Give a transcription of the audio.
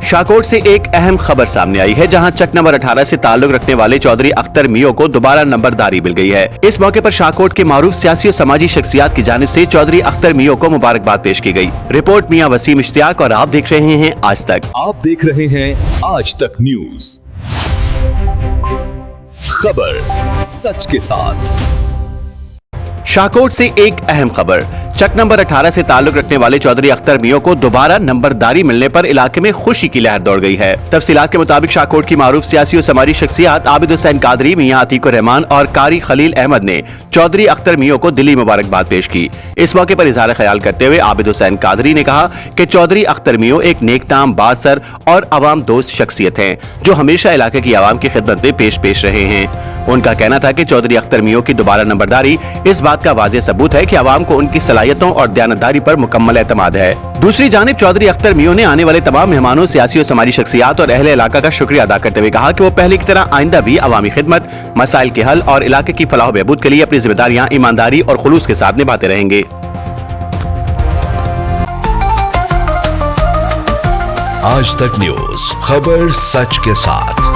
शाकोट से एक अहम खबर सामने आई है, जहां चक नंबर 18 से ताल्लुक रखने वाले चौधरी अख्तर मियो को दोबारा नंबरदारी मिल गई है। इस मौके पर शाकोट के मारूफ सियासी और समाजी शख्सियात की जानिब से चौधरी अख्तर मियो को मुबारकबाद पेश की गई। रिपोर्ट मियां वसीम इश्तियाक और आप देख रहे हैं आज तक। आप देख रहे हैं आज तक न्यूज, खबर सच के साथ। शाकोट से एक अहम खबर, चक नंबर 18 से ताल्लुक रखने वाले चौधरी अख्तर मियो को दोबारा नंबरदारी मिलने पर इलाके में खुशी की लहर दौड़ गई है। तफसीलात के मुताबिक शाकोट की मारूफ सियासी और समाजी शख्सियात आबिद हुसैन कादरी, मियां अतीकुर रहमान और कारी खलील अहमद ने चौधरी अख्तर मियो को दिली मुबारकबाद पेश की। इस मौके पर इजहार ख्याल करते हुए आबिद हुसैन कादरी ने कहा कि चौधरी अख्तर मियो एक नेकनाम, बासर और अवाम दोस्त शख्सियत हैं, जो हमेशा इलाके की आवाम की खिदमत में पेश रहे हैं। उनका कहना था कि चौधरी अख्तर मियो की दोबारा नंबरदारी इस बात का वाज़ेह सबूत है कि आवाम को उनकी सलाहियतों और दयानतदारी पर मुकम्मल एतमाद है। दूसरी जानिब चौधरी अख्तर मियो ने आने वाले तमाम मेहमानों, सियासी और समाजी शख्सियात और अहले इलाका का शुक्रिया अदा करते हुए कहा कि वो पहले की तरह आइंदा भी अवामी खिदमत, मसाइल के हल और इलाके की फलाह बहबूद के लिए अपनी जिम्मेदारियां ईमानदारी और खुलूस के साथ निभाते रहेंगे। आज तक न्यूज, खबर सच के साथ।